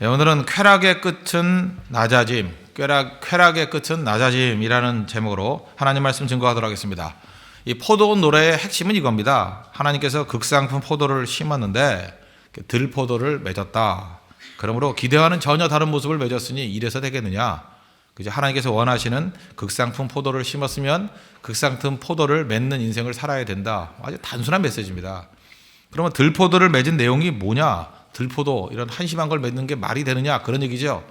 오늘은 쾌락의 끝은 낮아짐, 쾌락의 끝은 낮아짐이라는 제목으로 하나님 말씀 증거하도록 하겠습니다. 이 포도원 노래의 핵심은 이겁니다. 하나님께서 극상품 포도를 심었는데 들포도를 맺었다. 그러므로 기대와는 전혀 다른 모습을 맺었으니 이래서 되겠느냐. 그죠? 하나님께서 원하시는 극상품 포도를 심었으면 극상품 포도를 맺는 인생을 살아야 된다. 아주 단순한 메시지입니다. 그러면 들포도를 맺은 내용이 뭐냐? 들포도 이런 한심한 걸 맺는 게 말이 되느냐 그런 얘기죠.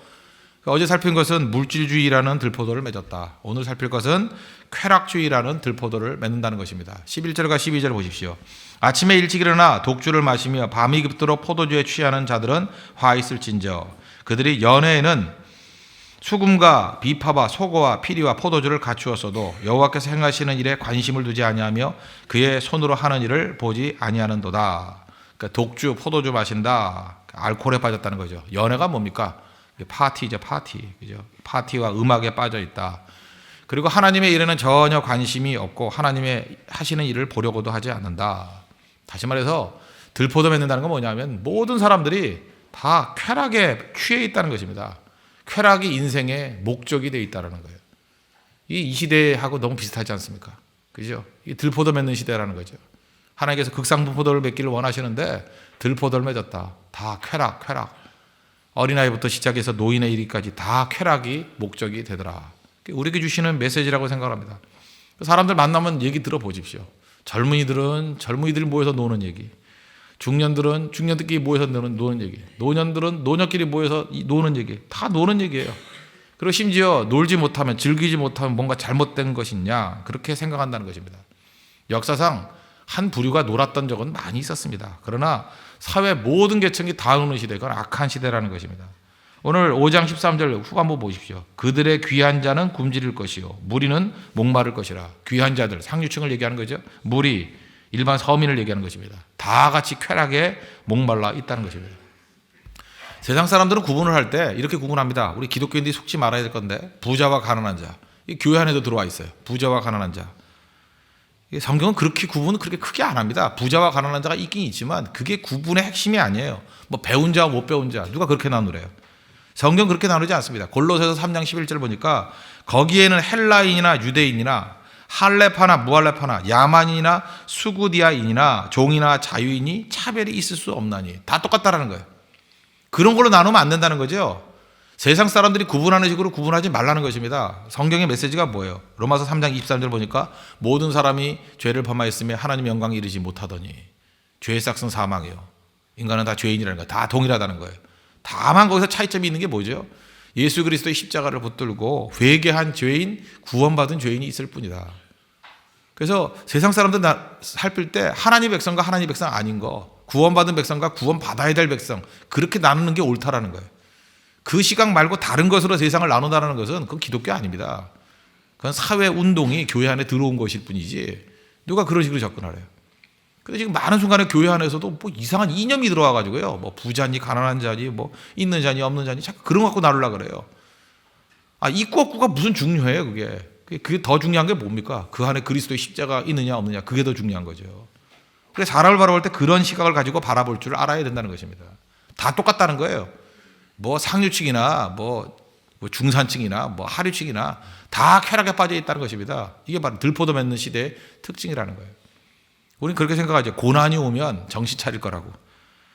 어제 살핀 것은 물질주의라는 들포도를 맺었다. 오늘 살필 것은 쾌락주의라는 들포도를 맺는다는 것입니다. 11절과 12절 보십시오. 아침에 일찍 일어나 독주를 마시며 밤이 깊도록 포도주에 취하는 자들은 화 있을진저. 그들이 연회에는 수금과 비파와 소고와 피리와 포도주를 갖추었어도 여호와께서 행하시는 일에 관심을 두지 아니하며 그의 손으로 하는 일을 보지 아니하는도다. 그러니까 독주, 포도주 마신다. 알코올에 빠졌다는 거죠. 연애가 뭡니까? 파티죠, 파티. 그죠? 파티와 음악에 빠져 있다. 그리고 하나님의 일에는 전혀 관심이 없고 하나님의 하시는 일을 보려고도 하지 않는다. 다시 말해서 들포도 맺는다는 건 뭐냐면 모든 사람들이 다 쾌락에 취해 있다는 것입니다. 쾌락이 인생의 목적이 되어 있다는 거예요. 이 시대하고 너무 비슷하지 않습니까? 그죠? 이 들포도 맺는 시대라는 거죠. 하나님께서 극상품 포도를 맺기를 원하시는데 들포도를 맺었다. 다 쾌락. 어린아이부터 시작해서 노인의 이르기까지 다 쾌락이 목적이 되더라. 우리에게 주시는 메시지라고 생각합니다. 사람들 만나면 얘기 들어보십시오. 젊은이들이 모여서 노는 얘기. 중년들은 중년들끼리 모여서 노는 얘기. 노년들은 노년끼리 모여서 노는 얘기. 다 노는 얘기예요. 그리고 심지어 놀지 못하면, 즐기지 못하면 뭔가 잘못된 것이냐 그렇게 생각한다는 것입니다. 역사상 한 부류가 놀았던 적은 많이 있었습니다. 그러나 사회 모든 계층이 다 노는 시대가 악한 시대라는 것입니다. 오늘 5장 13절 후반부 보십시오. 그들의 귀한 자는 굶주릴 것이요 무리는 목마를 것이라. 귀한 자들, 상류층을 얘기하는 거죠. 무리, 일반 서민을 얘기하는 것입니다. 다 같이 쾌락에 목말라 있다는 것입니다. 세상 사람들은 구분을 할 때 이렇게 구분합니다. 우리 기독교인들이 속지 말아야 될 건데 부자와 가난한 자. 이 교회 안에도 들어와 있어요. 부자와 가난한 자. 성경은 그렇게 구분은 그렇게 크게 안 합니다. 부자와 가난한 자가 있긴 있지만 그게 구분의 핵심이 아니에요. 뭐 배운 자와 못 배운 자 누가 그렇게 나누래요. 성경 그렇게 나누지 않습니다. 골로새서 3장 11절 보니까 거기에는 헬라인이나 유대인이나 할레파나 무할레파나 야만인이나 수구디아인이나 종이나 자유인이 차별이 있을 수 없나니 다 똑같다라는 거예요. 그런 걸로 나누면 안 된다는 거죠. 세상 사람들이 구분하는 식으로 구분하지 말라는 것입니다. 성경의 메시지가 뭐예요? 로마서 3장 23절 보니까 모든 사람이 죄를 범하였으며 하나님 영광에 이르지 못하더니 죄의 싹은 사망이요. 인간은 다 죄인이라는 거예요. 다 동일하다는 거예요. 다만 거기서 차이점이 있는 게 뭐죠? 예수 그리스도의 십자가를 붙들고 회개한 죄인, 구원받은 죄인이 있을 뿐이다. 그래서 세상 사람들 살필 때 하나님 백성과 하나님 백성 아닌 거, 구원받은 백성과 구원받아야 될 백성 그렇게 나누는 게 옳다라는 거예요. 그 시각 말고 다른 것으로 세상을 나눈다는 것은 그건 기독교 아닙니다. 그건 사회 운동이 교회 안에 들어온 것일 뿐이지 누가 그런 식으로 접근하래요. 근데 지금 많은 순간에 교회 안에서도 뭐 이상한 이념이 들어와가지고요. 뭐 부자니 가난한 자니 뭐 있는 자니 없는 자니 자꾸 그런 거 갖고 나누려고 그래요. 있고 없고가 무슨 중요해요 그게. 그게 더 중요한 게 뭡니까? 그 안에 그리스도의 십자가 있느냐 없느냐 그게 더 중요한 거죠. 그래서 사람을 바라볼 때 그런 시각을 가지고 바라볼 줄 알아야 된다는 것입니다. 다 똑같다는 거예요. 뭐 상류층이나 뭐 중산층이나 뭐 하류층이나 다 쾌락에 빠져 있다는 것입니다. 이게 바로 들포도 맺는 시대의 특징이라는 거예요. 우리는 그렇게 생각하죠. 고난이 오면 정신 차릴 거라고.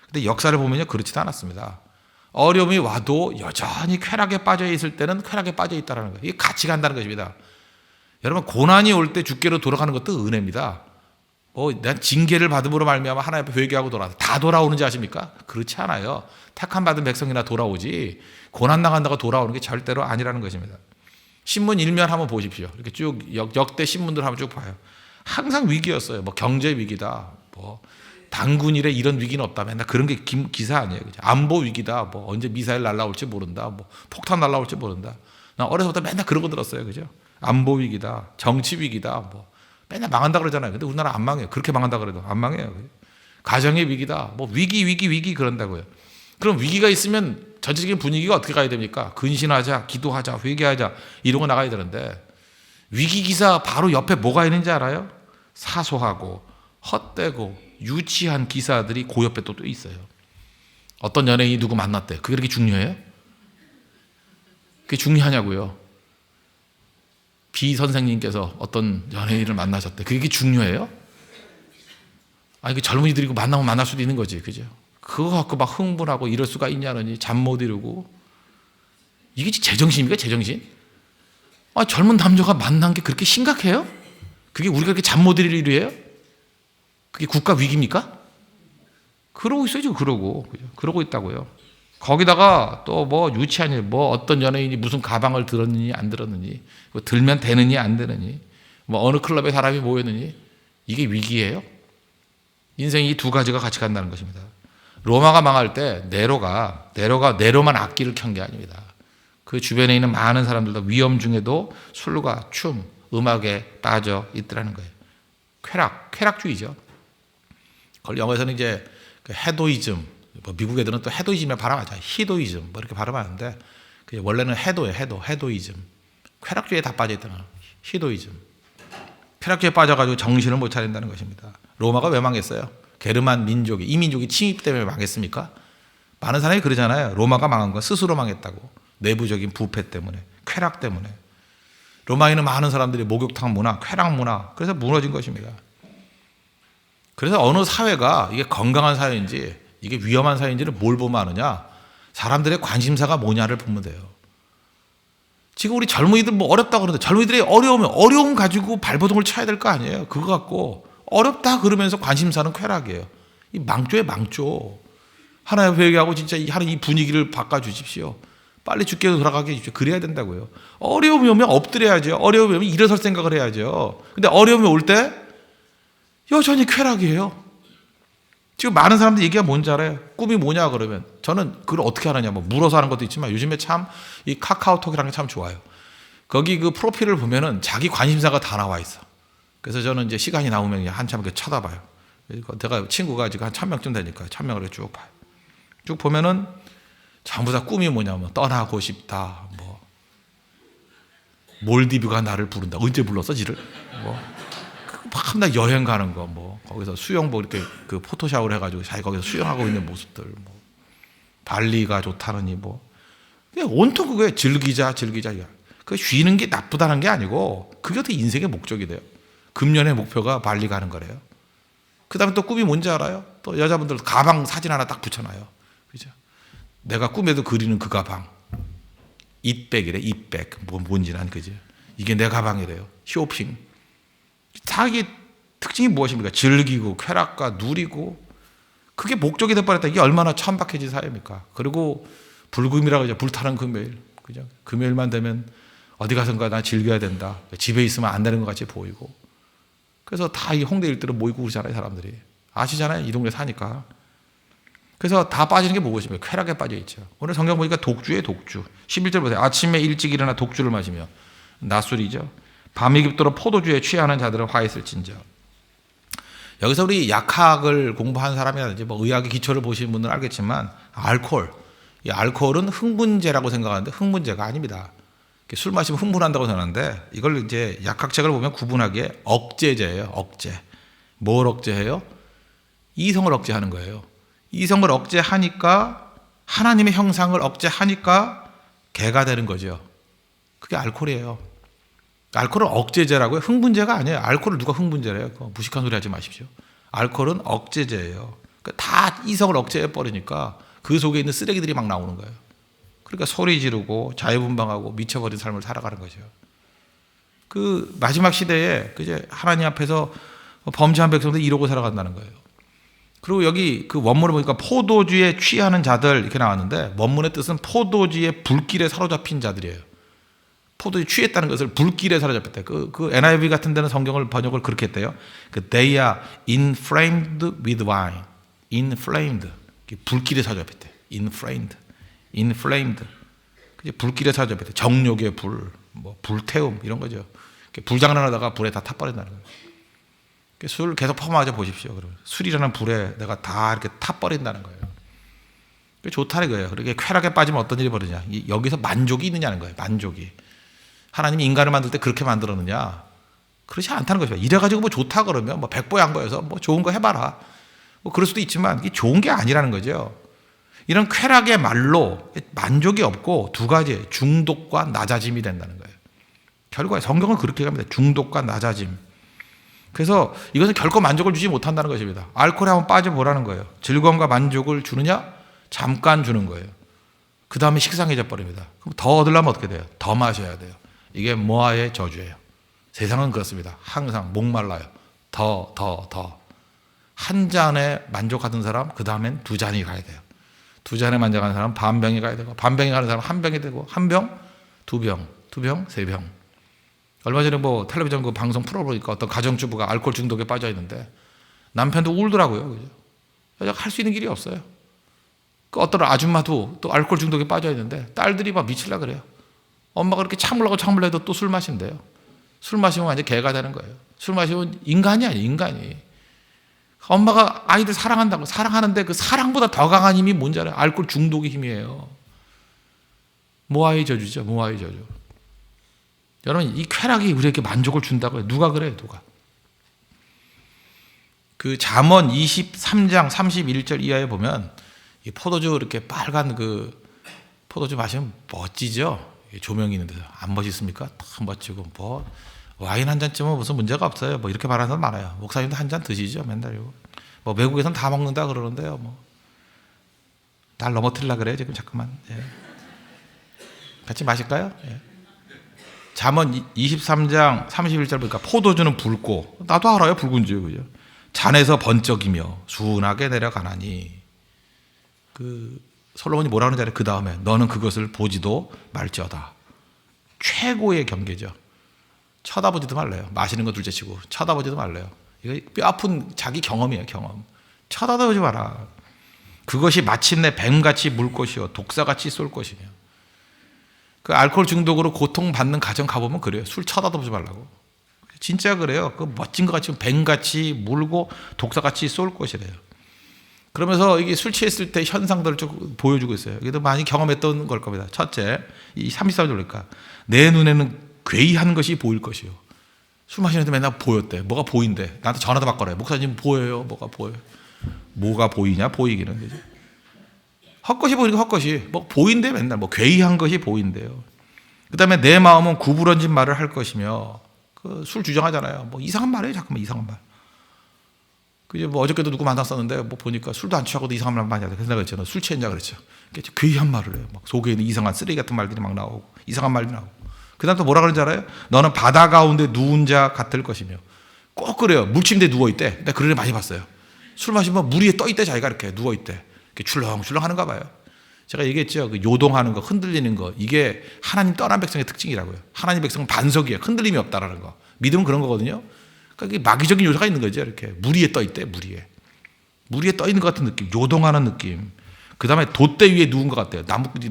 근데 역사를 보면요 그렇지도 않았습니다. 어려움이 와도 여전히 쾌락에 빠져 있을 때는 쾌락에 빠져 있다는 거예요. 이게 같이 간다는 것입니다. 여러분 고난이 올 때 주께로 돌아가는 것도 은혜입니다. 난 징계를 받음으로 말미암아 하나님 앞에 회개하고 다 돌아오는지 아십니까? 그렇지 않아요. 택함 받은 백성이나 돌아오지 고난 나간다고 돌아오는 게 절대로 아니라는 것입니다. 신문 일면 한번 보십시오. 이렇게 쭉 역대 신문들 한번 쭉 봐요. 항상 위기였어요. 뭐 경제 위기다, 뭐 당군 일에 이런 위기는 없다. 맨날 그런 게 기사 아니에요. 그죠? 안보 위기다. 뭐 언제 미사일 날라올지 모른다. 뭐 폭탄 날라올지 모른다. 나 어려서부터 맨날 그런 거 들었어요. 그죠? 안보 위기다, 정치 위기다, 뭐 맨날 망한다 그러잖아요. 근데 우리나라 안 망해요. 그렇게 망한다 그래도 안 망해요. 가정의 위기다. 뭐 위기 그런다고요. 그럼 위기가 있으면 전체적인 분위기가 어떻게 가야 됩니까? 근신하자, 기도하자, 회개하자 이런 거 나가야 되는데 위기 기사 바로 옆에 뭐가 있는지 알아요? 사소하고 헛되고 유치한 기사들이 그 옆에 또 있어요. 어떤 연예인이 누구 만났대. 그게 그렇게 중요해요? 그게 중요하냐고요. 비 선생님께서 어떤 연예인을 만나셨대. 그게 중요해요? 아니, 그 젊은이들이 만나면 만날 수도 있는 거지. 그죠? 그거 갖고 막 흥분하고 이럴 수가 있냐느니 잠 못 이루고. 이게 제정신입니까? 제정신? 아, 젊은 남녀가 만난 게 그렇게 심각해요? 그게 우리가 그렇게 잠 못 이룰 일이에요? 그게 국가 위기입니까? 그러고 있어요, 지금. 그러고 있다고요. 거기다가 또 뭐 유치한 일, 뭐 어떤 연예인이 무슨 가방을 들었느니 안 들었느니, 뭐 들면 되느니 안 되느니, 뭐 어느 클럽에 사람이 모였느니, 이게 위기예요? 인생이 이 두 가지가 같이 간다는 것입니다. 로마가 망할 때 네로만 악기를 켠 게 아닙니다. 그 주변에 있는 많은 사람들도 위험 중에도 술과 춤, 음악에 빠져 있더라는 거예요. 쾌락주의죠. 그걸 영어에서는 이제 헤도이즘, 뭐 미국 애들은 또 헤도이즘에 발음하죠. 히도이즘, 뭐 이렇게 발음하는데, 원래는 헤도이즘. 쾌락주의에 다 빠져있다는 거예요. 히도이즘. 쾌락주의에 빠져가지고 정신을 못 차린다는 것입니다. 로마가 왜 망했어요? 게르만 민족이, 이 민족이 침입 때문에 망했습니까? 많은 사람이 그러잖아요. 로마가 망한 건 스스로 망했다고. 내부적인 부패 때문에, 쾌락 때문에. 로마에 있는 많은 사람들이 목욕탕 문화, 쾌락 문화, 그래서 무너진 것입니다. 그래서 어느 사회가 이게 건강한 사회인지 이게 위험한 사회인지를 뭘 보면 아느냐? 사람들의 관심사가 뭐냐를 보면 돼요. 지금 우리 젊은이들 뭐 어렵다고 그러는데 젊은이들이 어려움 가지고 발버둥을 쳐야 될 거 아니에요. 그거 갖고 어렵다 그러면서 관심사는 쾌락이에요. 이 망조의 망조. 하나님 회개하고 진짜 하나님 이 분위기를 바꿔주십시오. 빨리 주께로 돌아가게 해주십시오. 그래야 된다고요. 어려움이 오면 엎드려야죠. 어려움이 오면 일어설 생각을 해야죠. 근데 어려움이 올 때 여전히 쾌락이에요. 지금 많은 사람들이 얘기가 뭔지 알아요? 꿈이 뭐냐 그러면 저는 그걸 어떻게 하느냐 뭐 물어서 하는 것도 있지만 요즘에 참 이 카카오톡이라는 게 참 좋아요. 거기 그 프로필을 보면은 자기 관심사가 다 나와 있어. 그래서 저는 이제 시간이 나오면 한참 이렇게 쳐다봐요. 제가 친구가 지금 한 1000명쯤 되니까 1000명을 쭉 봐요. 쭉 보면은 전부 다 꿈이 뭐냐면 떠나고 싶다. 뭐 몰디브가 나를 부른다. 언제 불렀어 지를? 뭐 밤낮 여행 가는 거, 뭐 거기서 수영복 이렇게 그 포토샤워를 해가지고 자기 거기서 수영하고 있는 모습들, 뭐 발리가 좋다느니 뭐 그냥 온통 그거에 즐기자. 그 쉬는 게 나쁘다는 게 아니고 그게 어떻게 인생의 목적이 돼요. 금년의 목표가 발리 가는 거래요. 그다음에 또 꿈이 뭔지 알아요? 또 여자분들 가방 사진 하나 딱 붙여놔요. 그죠? 내가 꿈에도 그리는 그 가방, 잇백이래, 잇백, 뭔지 난 그죠? 이게 내 가방이래요. 쇼핑. 자기 특징이 무엇입니까? 즐기고 쾌락과 누리고 그게 목적이 돼버렸다. 이게 얼마나 천박해진 사회입니까? 그리고 불금이라고 하죠. 불타는 금요일. 그죠? 금요일만 되면 어디 가선가 나 즐겨야 된다. 집에 있으면 안 되는 것 같이 보이고. 그래서 다 이 홍대 일대로 모이고 그러잖아요, 사람들이. 아시잖아요, 이 동네 사니까. 그래서 다 빠지는 게 무엇입니까? 쾌락에 빠져 있죠. 오늘 성경 보니까 독주예요, 독주. 11절 보세요. 아침에 일찍 일어나 독주를 마시며 낮술이죠. 밤이 깊도록 포도주에 취하는 자들은 화했을진저. 여기서 우리 약학을 공부한 사람이라든지 뭐 의학의 기초를 보신 분들은 알겠지만 이 알코올은 흥분제라고 생각하는데 흥분제가 아닙니다. 술 마시면 흥분한다고 생각하는데 이걸 이제 약학책을 보면 구분하기에 억제제예요. 억제. 뭘 억제해요? 이성을 억제하는 거예요. 이성을 억제하니까 하나님의 형상을 억제하니까 개가 되는 거죠. 그게 알코올이에요. 알코올은 억제제라고요. 흥분제가 아니에요. 알코올을 누가 흥분제래요? 무식한 소리 하지 마십시오. 알코올은 억제제예요. 다 이성을 억제해버리니까 그 속에 있는 쓰레기들이 막 나오는 거예요. 그러니까 소리 지르고 자유분방하고 미쳐버린 삶을 살아가는 거죠. 그 마지막 시대에 그제 하나님 앞에서 범죄한 백성들이 이러고 살아간다는 거예요. 그리고 여기 그 원문을 보니까 포도주에 취하는 자들 이렇게 나왔는데 원문의 뜻은 포도주의 불길에 사로잡힌 자들이에요. 포도에 취했다는 것을 불길에 사로잡혔대. 그 NIV 같은 데는 성경을 번역을 그렇게 했대요. They are inflamed with wine. inflamed. 불길에 사로잡혔대. inflamed. 불길에 사로잡혔대. 정욕의 불, 뭐 불태움 이런 거죠. 불장난하다가 불에 다 타버린다는 거예요. 술 계속 퍼마셔 보십시오. 그러면 술이라는 불에 내가 다 이렇게 타버린다는 거예요. 그게 좋다는 거예요. 그렇게 쾌락에 빠지면 어떤 일이 벌어지냐. 여기서 만족이 있느냐는 거예요. 만족이. 하나님이 인간을 만들 때 그렇게 만들었느냐? 그렇지 않다는 것이죠. 이래가지고 뭐 좋다 그러면 뭐 백보양보해서 뭐 좋은 거 해봐라. 뭐 그럴 수도 있지만 이게 좋은 게 아니라는 거죠. 이런 쾌락의 말로 만족이 없고 두 가지, 중독과 낮아짐이 된다는 거예요. 결과에 성경은 그렇게 합니다. 중독과 낮아짐. 그래서 이것은 결코 만족을 주지 못한다는 것입니다. 알코올에 한번 빠져보라는 거예요. 즐거움과 만족을 주느냐? 잠깐 주는 거예요. 그 다음에 식상해져 버립니다. 그럼 더 얻으려면 어떻게 돼요? 더 마셔야 돼요. 이게 모아의 저주예요. 세상은 그렇습니다. 항상 목말라요. 더. 한 잔에 만족하던 사람, 그 다음엔 두 잔이 가야 돼요. 두 잔에 만족하는 사람 반 병이 가야 되고, 반 병이 가는 사람 한 병이 되고, 한 병, 두 병, 세 병. 얼마 전에 뭐 텔레비전 그 방송 풀어보니까 어떤 가정주부가 알코올 중독에 빠져 있는데 남편도 울더라고요. 그죠? 할 수 있는 길이 없어요. 그 어떤 아줌마도 또 알코올 중독에 빠져 있는데 딸들이 막 미칠라 그래요. 엄마가 그렇게 참으려고 해도 또 술 마신대요. 술 마시면 완전 개가 되는 거예요. 술 마시면 인간이 아니에요, 인간이. 엄마가 아이들 사랑한다고 사랑하는데 그 사랑보다 더 강한 힘이 뭔지 알아요? 알코올 중독의 힘이에요. 모아의 저주죠, 모아의 저주. 여러분, 이 쾌락이 우리에게 만족을 준다고요. 누가 그래요, 누가? 그 잠언 23장 31절 이하에 보면 이 포도주 이렇게 빨간 그 포도주 마시면 멋지죠? 조명이 있는데 안 멋있습니까? 다 멋지고 뭐 와인 한 잔쯤은 무슨 문제가 없어요. 뭐 이렇게 말하는 사람 많아요. 목사님도 한 잔 드시죠, 맨날. 뭐 외국에서는 다 먹는다 그러는데요. 뭐 날 넘어뜨리려 그래요, 지금 자꾸만. 예. 같이 마실까요? 예. 잠언 23장 31절 보니까 포도주는 붉고, 나도 알아요, 붉은지, 그죠? 잔에서 번쩍이며 순하게 내려가나니. 그 솔로몬이 뭐라 하는지 그 다음에 너는 그것을 보지도 말지어다. 최고의 경계죠. 쳐다보지도 말래요. 마시는 거 둘째치고 쳐다보지도 말래요. 이거 뼈 아픈 자기 경험이에요, 경험. 쳐다도 보지 마라. 그것이 마침내 뱀같이 물 것이요 독사같이 쏠 것이며. 그 알코올 중독으로 고통받는 가정 가보면 그래요. 술 쳐다도 보지 말라고. 진짜 그래요. 그 멋진 것 같이 뱀같이 물고 독사같이 쏠 것이래요. 그러면서 이게 술 취했을 때 현상들을 쭉 보여주고 있어요. 이게도 많이 경험했던 걸 겁니다. 첫째, 이 33절 보니까 내 눈에는 괴이한 것이 보일 것이요. 술 마시는데 맨날 보였대. 뭐가 보인대. 나한테 전화도 받거래. 목사님 보여요. 뭐가 보여요. 뭐가 보이냐? 보이기는 거죠. 헛것이 보이니까 헛것이. 뭐 보인대 맨날. 뭐 괴이한 것이 보인대요. 그 다음에 내 마음은 구부러진 말을 할 것이며, 그 술 주장하잖아요. 뭐 이상한 말이에요. 자꾸만 이상한 말. 그게 뭐 어저께도 누구 만났었는데 뭐 보니까 술도 안 취하고도 이상한 말 많이 하더라고요. 그래서 내가 그랬잖아. 술 취했냐 그랬죠. 괴이한 말을 해요. 막 속에 있는 이상한 쓰레기 같은 말들이 막 나오고 이상한 말이 나오고. 그 다음 또 뭐라 그러는지 알아요? 너는 바다 가운데 누운 자 같을 것이며. 꼭 그래요. 물침대에 누워있대. 내가 그런 애 많이 봤어요. 술 마시면 물 위에 떠있대. 자기가 이렇게 누워있대. 이렇게 출렁출렁 하는가 봐요. 제가 얘기했죠. 그 요동하는 거, 흔들리는 거. 이게 하나님 떠난 백성의 특징이라고요. 하나님 백성은 반석이에요. 흔들림이 없다라는 거. 믿음은 그런 거거든요. 그러니까 마귀적인 요소가 있는 거죠. 이렇게 물 위에 떠있대. 물 위에 떠있는 것 같은 느낌. 요동하는 느낌. 그 다음에 돛대 위에 누운 것 같아요.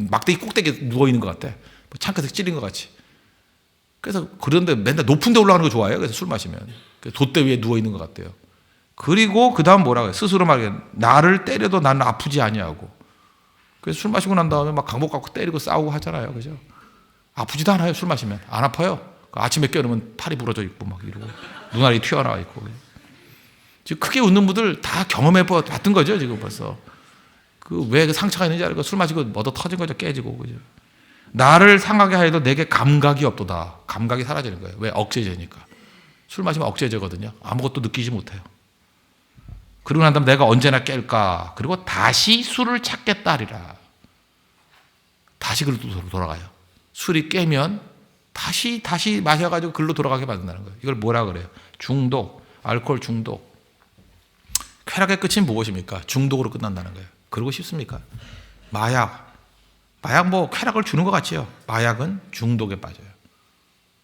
막대기 꼭대기에 누워있는 것 같아. 뭐 창가에서 찔린 것 같이. 그래서 그런데 맨날 높은 데 올라가는 거 좋아해요. 그래서 술 마시면. 돛대 위에 누워있는 것 같아요. 그리고 그 다음 뭐라고 해요? 스스로 말해. 나를 때려도 나는 아프지 아니하고. 그래서 술 마시고 난 다음에 막 강복 갖고 때리고 싸우고 하잖아요. 그죠? 아프지도 않아요. 술 마시면. 안 아파요. 아침에 깨어나면 팔이 부러져 있고 막 이러고. 눈알이 튀어나와 있고. 지금 크게 웃는 분들 다 경험해 봤던 거죠. 지금 벌써. 그 왜 상처가 있는지 알고 술 마시고 얻어 터진 거죠. 깨지고. 그죠? 나를 상하게 하여도 내게 감각이 없도다. 감각이 사라지는 거예요. 왜? 억제제니까. 술 마시면 억제제거든요. 아무것도 느끼지 못해요. 그러고 난 다음에 내가 언제나 깰까. 그리고 다시 술을 찾겠다 하리라. 다시 글로 돌아가요. 술이 깨면 다시 마셔가지고 글로 돌아가게 만든다는 거예요. 이걸 뭐라 그래요? 중독, 알코올 중독. 쾌락의 끝이 무엇입니까? 중독으로 끝난다는 거예요. 그러고 싶습니까? 마약 뭐 쾌락을 주는 것 같지요. 마약은 중독에 빠져요.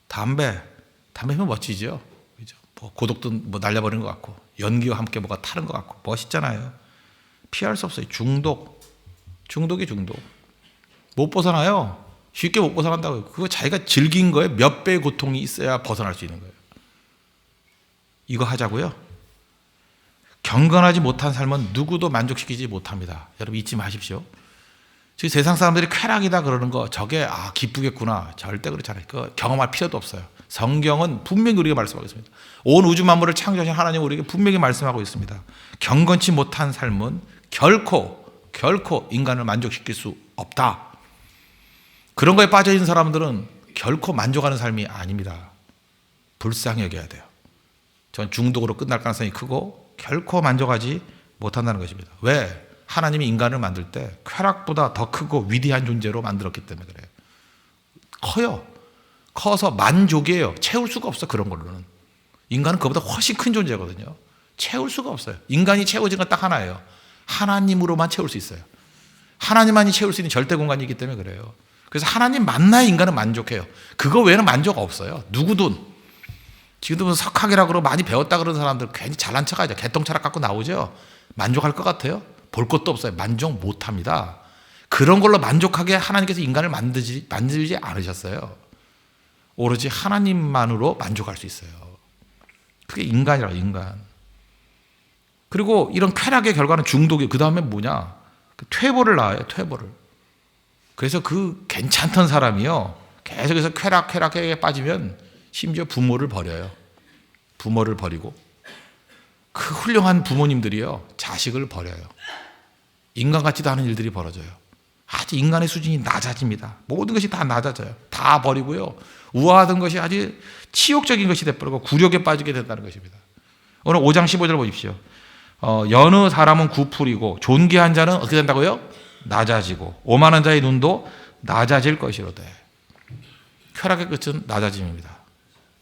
담배면 멋지죠. 그죠? 뭐 고독도 뭐 날려버리는 것 같고 연기와 함께 뭐가 타는 것 같고 멋있잖아요. 피할 수 없어요. 중독이 중독. 못 벗어나요. 쉽게 못 벗어난다고요. 그거 자기가 즐긴 거에 몇 배의 고통이 있어야 벗어날 수 있는 거예요. 이거 하자고요. 경건하지 못한 삶은 누구도 만족시키지 못합니다. 여러분 잊지 마십시오. 지금 세상 사람들이 쾌락이다 그러는 거 저게 기쁘겠구나. 절대 그렇지 않아요. 그거 경험할 필요도 없어요. 성경은 분명히 우리에게 말씀하고 있습니다. 온 우주 만물을 창조하신 하나님 우리에게 분명히 말씀하고 있습니다. 경건치 못한 삶은 결코 결코 인간을 만족시킬 수 없다. 그런 거에 빠져 있는 사람들은 결코 만족하는 삶이 아닙니다. 불쌍히 여겨야 돼요. 전 중독으로 끝날 가능성이 크고 결코 만족하지 못한다는 것입니다. 왜? 하나님이 인간을 만들 때 쾌락보다 더 크고 위대한 존재로 만들었기 때문에 그래요. 커요. 커서 만족이에요. 채울 수가 없어. 그런 걸로는. 인간은 그보다 훨씬 큰 존재거든요. 채울 수가 없어요. 인간이 채워진 건 딱 하나예요. 하나님으로만 채울 수 있어요. 하나님만이 채울 수 있는 절대 공간이기 때문에 그래요. 그래서 하나님 만나야 인간은 만족해요. 그거 외에는 만족 없어요. 누구든. 지금도 무슨 석학이라고 그러고 많이 배웠다 그러는 사람들 괜히 잘난 척하죠. 개똥차락 갖고 나오죠. 만족할 것 같아요? 볼 것도 없어요. 만족 못합니다. 그런 걸로 만족하게 하나님께서 인간을 만들지 않으셨어요. 오로지 하나님만으로 만족할 수 있어요. 그게 인간이라고, 인간. 그리고 이런 쾌락의 결과는 중독이, 그 다음에 뭐냐? 퇴보를 낳아요, 퇴보를. 그래서 그 괜찮던 사람이요, 계속해서 쾌락에 빠지면 심지어 부모를 버려요. 부모를 버리고. 그 훌륭한 부모님들이요, 자식을 버려요. 인간 같지도 않은 일들이 벌어져요. 아주 인간의 수준이 낮아집니다. 모든 것이 다 낮아져요. 다 버리고요. 우아하던 것이 아주 치욕적인 것이 돼버리고 굴욕에 빠지게 된다는 것입니다. 오늘 5장 15절 보십시오. 여느 사람은 구풀이고 존귀한 자는 어떻게 된다고요? 낮아지고 오만한 자의 눈도 낮아질 것이로되. 쾌락의 끝은 낮아짐입니다.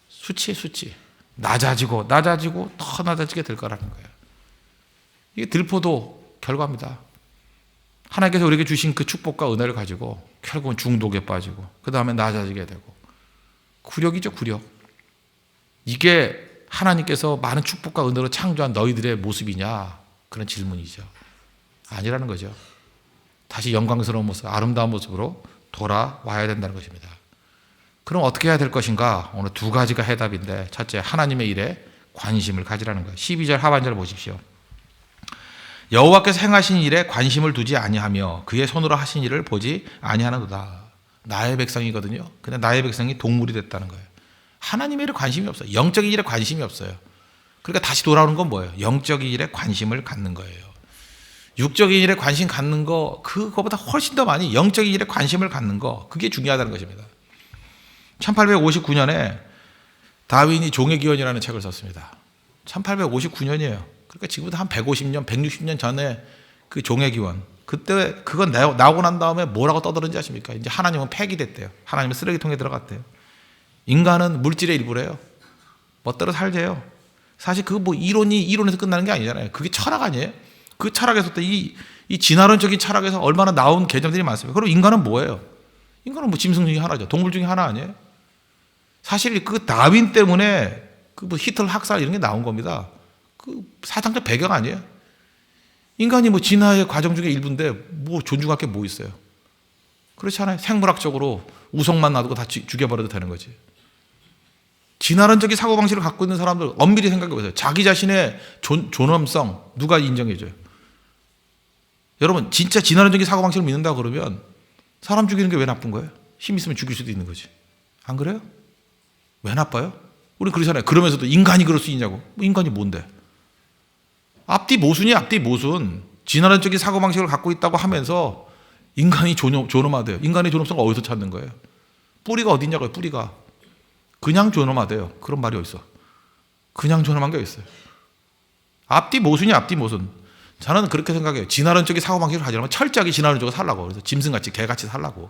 수치. 낮아지고 더 낮아지게 될 거라는 거예요. 이게 들포도 결과입니다. 하나님께서 우리에게 주신 그 축복과 은혜를 가지고 결국은 중독에 빠지고 그 다음에 낮아지게 되고 굴욕이죠, 굴욕. 이게 하나님께서 많은 축복과 은혜로 창조한 너희들의 모습이냐? 그런 질문이죠. 아니라는 거죠. 다시 영광스러운 모습, 아름다운 모습으로 돌아와야 된다는 것입니다. 그럼 어떻게 해야 될 것인가? 오늘 두 가지가 해답인데, 첫째, 하나님의 일에 관심을 가지라는 거예요. 12절 하반절을 보십시오. 여호와께서 행하신 일에 관심을 두지 아니하며 그의 손으로 하신 일을 보지 아니하는도다. 나의 백성이거든요. 근데 나의 백성이 동물이 됐다는 거예요. 하나님의 일에 관심이 없어요. 영적인 일에 관심이 없어요. 그러니까 다시 돌아오는 건 뭐예요? 영적인 일에 관심을 갖는 거예요. 육적인 일에 관심 갖는 거, 그거보다 훨씬 더 많이 영적인 일에 관심을 갖는 거, 그게 중요하다는 것입니다. 1859년에 다윈이 종의 기원이라는 책을 썼습니다. 1859년이에요. 그러니까 지금부터 한 150년, 160년 전에 그 종의 기원. 그때 그건 나오고 난 다음에 뭐라고 떠들었는지 아십니까? 이제 하나님은 폐기됐대요. 하나님은 쓰레기통에 들어갔대요. 인간은 물질의 일부래요. 멋대로 살재요. 사실 그 뭐 이론에서 끝나는 게 아니잖아요. 그게 철학 아니에요? 그 철학에서 또 이 진화론적인 철학에서 얼마나 나온 개념들이 많습니다. 그럼 인간은 뭐예요? 인간은 뭐 짐승 중에 하나죠. 동물 중에 하나 아니에요? 사실 그 다윈 때문에 그 뭐 히틀러 학살 이런 게 나온 겁니다. 그 사상적 배경 아니에요? 인간이 뭐 진화의 과정 중에 일부인데 뭐 존중할 게 뭐 있어요? 그렇지 않아요? 생물학적으로 우성만 놔두고 다 죽여버려도 되는 거지. 진화론적인 사고방식을 갖고 있는 사람들 엄밀히 생각해 보세요. 자기 자신의 존엄성 누가 인정해줘요? 여러분 진짜 진화론적인 사고방식을 믿는다 그러면 사람 죽이는 게 왜 나쁜 거예요? 힘 있으면 죽일 수도 있는 거지. 안 그래요? 왜 나빠요? 우리 그러잖아요. 그러면서도 인간이 그럴 수 있냐고. 뭐 인간이 뭔데? 앞뒤 모순이야, 앞뒤 모순. 진화론적인 사고방식을 갖고 있다고 하면서 인간이 존엄하대요. 인간의 존엄성을 어디서 찾는 거예요? 뿌리가 어딨냐고요, 뿌리가. 그냥 존엄하대요. 그런 말이 어딨어? 그냥 존엄한 게 어딨어요? 앞뒤 모순이야, 앞뒤 모순. 저는 그렇게 생각해요. 진화론적인 사고방식을 가지려면 철저하게 진화론적으로 살라고. 그래서 짐승같이, 개같이 살라고.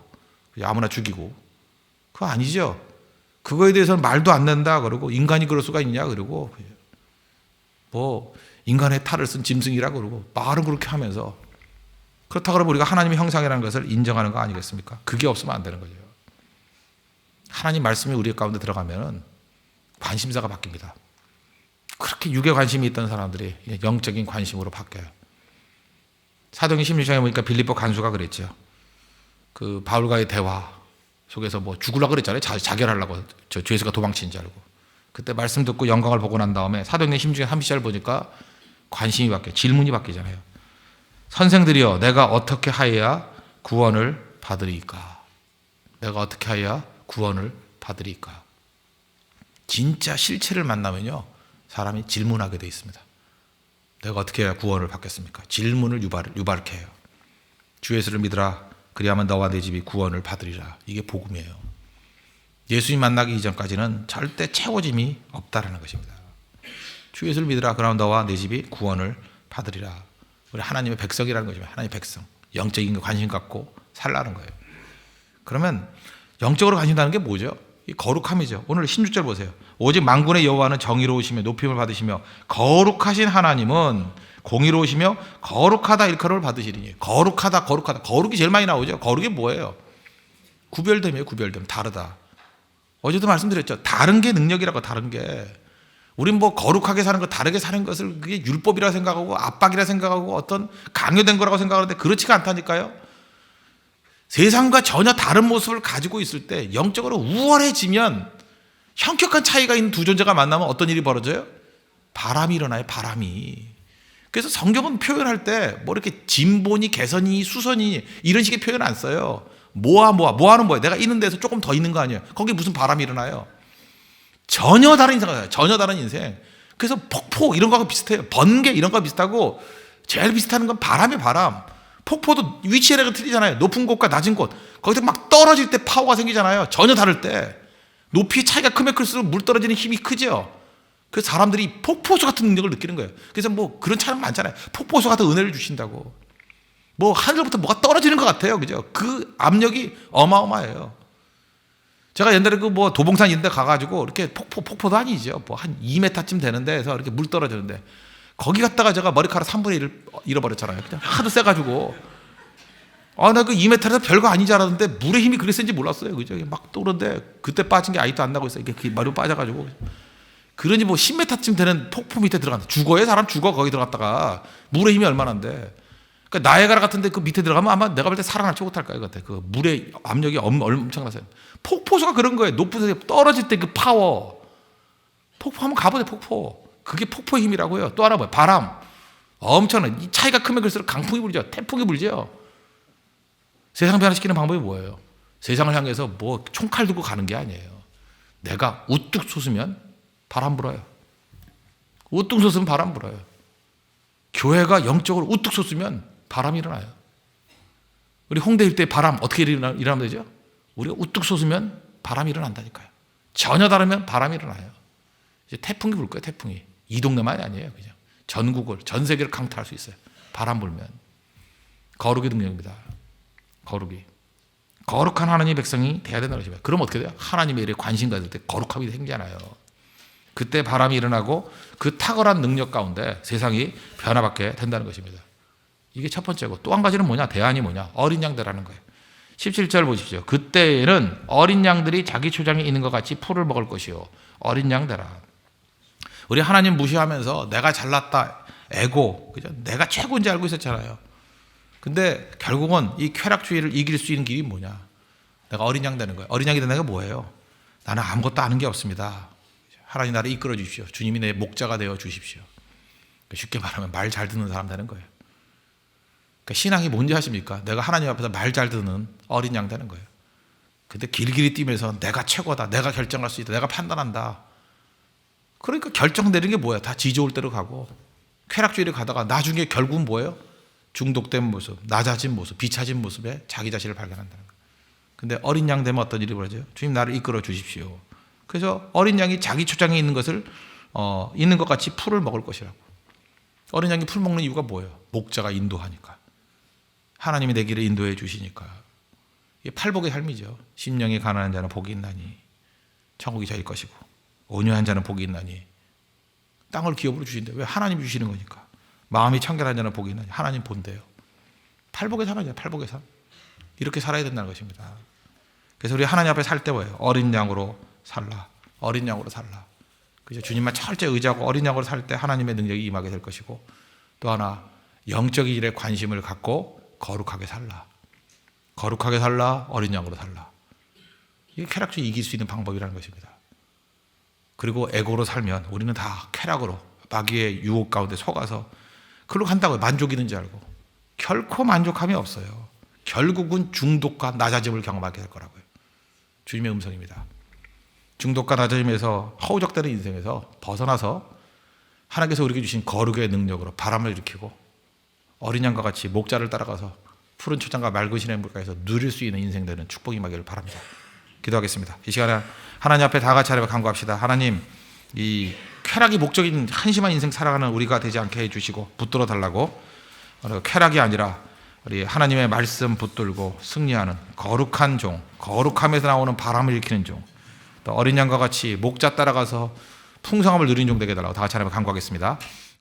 아무나 죽이고. 그거 아니죠. 그거에 대해서는 말도 안 된다 그러고 인간이 그럴 수가 있냐 그러고 뭐 인간의 탈을 쓴 짐승이라고 그러고 말은 그렇게 하면서 그렇다 그러면 우리가 하나님의 형상이라는 것을 인정하는 거 아니겠습니까? 그게 없으면 안 되는 거죠. 하나님 말씀이 우리 가운데 들어가면 관심사가 바뀝니다. 그렇게 육에 관심이 있던 사람들이 영적인 관심으로 바뀌어요. 사도행전 16장에 보니까 빌립보 간수가 그랬죠. 그 바울과의 대화 속에서 뭐 죽으려고 그랬잖아요. 자결하려고. 저 죄수가 도망친 줄 알고. 그때 말씀 듣고 영광을 보고 난 다음에 사도행전 16장 30절 보니까 관심이 바뀌어요. 질문이 바뀌잖아요. 선생들이여 내가 어떻게 하여야 구원을 받으리까? 내가 어떻게 하여야 구원을 받으리까? 진짜 실체를 만나면요. 사람이 질문하게 돼 있습니다. 내가 어떻게 해야 구원을 받겠습니까? 질문을 유발케 해요. 주 예수를 믿으라. 그리하면 너와 내 집이 구원을 받으리라. 이게 복음이에요. 예수님 만나기 이전까지는 절대 채워짐이 없다라는 것입니다. 주 예수를 믿으라. 그러면 너와 내 집이 구원을 받으리라. 우리 하나님의 백성이라는 거죠. 하나님의 백성. 영적인 관심 갖고 살라는 거예요. 그러면 영적으로 관심다는 게 뭐죠? 이 거룩함이죠. 오늘 16절 보세요. 오직 만군의 여호와는 정의로우시며 높임을 받으시며 거룩하신 하나님은 공의로우시며 거룩하다 일컬음을 받으시리니. 거룩하다. 거룩이 제일 많이 나오죠. 거룩이 뭐예요? 구별됨이에요. 구별됨. 다르다. 어제도 말씀드렸죠. 다른 게 능력이라고. 다른 게. 우린 뭐 거룩하게 사는 거, 다르게 사는 것을 그게 율법이라 생각하고 압박이라 생각하고 어떤 강요된 거라고 생각하는데 그렇지가 않다니까요. 세상과 전혀 다른 모습을 가지고 있을 때 영적으로 우월해지면 현격한 차이가 있는 두 존재가 만나면 어떤 일이 벌어져요? 바람이 일어나요. 바람이. 그래서 성경은 표현할 때 뭐 이렇게 진보니 개선이 수선이 이런 식의 표현 안 써요. 뭐하는 뭐야. 내가 있는 데서 조금 더 있는 거 아니에요. 거기 무슨 바람이 일어나요. 전혀 다른 인생이에요. 전혀 다른 인생. 그래서 폭포 이런 거하고 비슷해요. 번개 이런 거 비슷하고 제일 비슷한 건 바람이에요. 바람. 폭포도 위치가 틀리잖아요. 높은 곳과 낮은 곳. 거기서 막 떨어질 때 파워가 생기잖아요. 전혀 다를 때. 높이 차이가 크면 클수록 물 떨어지는 힘이 크죠. 그래서 사람들이 폭포수 같은 능력을 느끼는 거예요. 그래서 뭐 그런 찬양 많잖아요. 폭포수 같은 은혜를 주신다고. 뭐 하늘부터 뭐가 떨어지는 것 같아요. 그죠? 그 압력이 어마어마해요. 제가 옛날에 그 뭐 도봉산 이런 데 가가지고 이렇게 폭포도 아니죠. 뭐 한 2m쯤 되는 데에서 이렇게 물 떨어지는데 거기 갔다가 제가 머리카락 3분의 1을 잃어버렸잖아요. 그냥 하도 세가지고. 나 그 2m에서 별거 아니지 않았는데 물의 힘이 그렇게 센지 몰랐어요. 그죠? 막 떠오르는데 그때 빠진 게 아직도 안 나고 있어요. 이게 머리 빠져가지고. 그러니 뭐 10m쯤 되는 폭포 밑에 들어간다. 죽어요. 사람 죽어. 거기 들어갔다가. 물의 힘이 얼마나인데. 그러니까 나이아가라 같은데 그 밑에 들어가면 아마 내가 볼 때 살아날지 못할 것 같아. 그 물의 압력이 엄청나서요. 폭포수가 그런 거예요. 높은 데서 떨어질 때 그 파워. 폭포 한번 가보세요. 폭포. 그게 폭포의 힘이라고요. 또 하나 뭐예요? 바람. 엄청난. 이 차이가 크면 클수록 강풍이 불죠. 태풍이 불죠. 세상 변화시키는 방법이 뭐예요? 세상을 향해서 뭐 총칼 들고 가는 게 아니에요. 내가 우뚝 솟으면 바람 불어요. 우뚝 솟으면 바람 불어요. 교회가 영적으로 우뚝 솟으면 바람이 일어나요. 우리 홍대 일대 바람 어떻게 일어나면 되죠? 우리가 우뚝 솟으면 바람이 일어난다니까요. 전혀 다르면 바람이 일어나요. 이제 태풍이 불 거예요. 태풍이. 이 동네만이 아니에요. 그죠? 전국을, 전 세계를 강타할 수 있어요. 바람 불면. 거룩의 능력입니다. 거룩이. 거룩한 하나님의 백성이 돼야 된다는 것입니다. 그럼 어떻게 돼요? 하나님의 일에 관심 가질 때 거룩함이 생기잖아요. 그때 바람이 일어나고 그 탁월한 능력 가운데 세상이 변화받게 된다는 것입니다. 이게 첫 번째고 또 한 가지는 뭐냐? 대안이 뭐냐? 어린 양대라는 거예요. 17절 보십시오. 그때에는 어린 양들이 자기 초장에 있는 것 같이 풀을 먹을 것이요. 어린 양대라. 우리 하나님 무시하면서 내가 잘났다, 에고, 그죠? 내가 최고인지 알고 있었잖아요. 근데 결국은 이 쾌락주의를 이길 수 있는 길이 뭐냐? 내가 어린 양 되는 거예요. 어린 양이 되는 게 뭐예요? 나는 아무것도 아는 게 없습니다. 하나님 나를 이끌어 주십시오. 주님이 내 목자가 되어 주십시오. 쉽게 말하면 말 잘 듣는 사람 되는 거예요. 그러니까 신앙이 뭔지 아십니까? 내가 하나님 앞에서 말 잘 듣는 어린 양 되는 거예요. 근데 길길이 뛰면서 내가 최고다, 내가 결정할 수 있다, 내가 판단한다. 그러니까 결정 내리는 게 뭐야? 다 지좋을 대로 가고 쾌락주의를 가다가 나중에 결국은 뭐예요? 중독된 모습, 낮아진 모습, 비차진 모습에 자기 자신을 발견한다는 거예요. 근데 어린 양 되면 어떤 일이 벌어져요? 주님 나를 이끌어 주십시오. 그래서 어린 양이 자기 초장에 있는 것을 있는 것 같이 풀을 먹을 것이라고. 어린 양이 풀 먹는 이유가 뭐예요? 목자가 인도하니까. 하나님이 내 길을 인도해 주시니까. 이게 팔복의 삶이죠. 심령이 가난한 자는 복이 있나니 천국이 저일 것이고 온유한 자는 복이 있나니 땅을 기업으로 주신대. 왜? 하나님이 주시는 거니까. 마음이 청결한 자는 복이 있나니 하나님 본대요. 팔복의 삶이죠. 팔복의 삶. 이렇게 살아야 된다는 것입니다. 그래서 우리 하나님 앞에 살 때 뭐예요? 어린 양으로 살라. 어린 양으로 살라. 그죠? 주님만 철저히 의지하고 어린 양으로 살 때 하나님의 능력이 임하게 될 것이고 또 하나 영적인 일에 관심을 갖고 거룩하게 살라. 거룩하게 살라. 어린 양으로 살라. 이게 쾌락주의 이길 수 있는 방법이라는 것입니다. 그리고 에고로 살면 우리는 다 쾌락으로 마귀의 유혹 가운데 속아서 그러고 한다고 만족이 있는지 알고 결코 만족함이 없어요. 결국은 중독과 낮아짐을 경험하게 될 거라고요. 주님의 음성입니다. 중독과 낮아짐에서 허우적대는 인생에서 벗어나서 하나님께서 우리에게 주신 거룩의 능력으로 바람을 일으키고 어린 양과 같이 목자를 따라가서 푸른 초장과 맑은 시냇 물가에서 누릴 수 있는 인생 되는 축복이 임하기를 바랍니다. 기도하겠습니다. 이 시간에 하나님 앞에 다 같이 하나님을 간구합시다. 하나님, 이 쾌락이 목적인 한심한 인생 살아가는 우리가 되지 않게 해주시고 붙들어 달라고, 쾌락이 아니라 우리 하나님의 말씀 붙들고 승리하는 거룩한 종, 거룩함에서 나오는 바람을 일으키는 종, 또 어린 양과 같이 목자 따라가서 풍성함을 누리는 종 되게 해달라고 다 같이 하나님을 간구하겠습니다.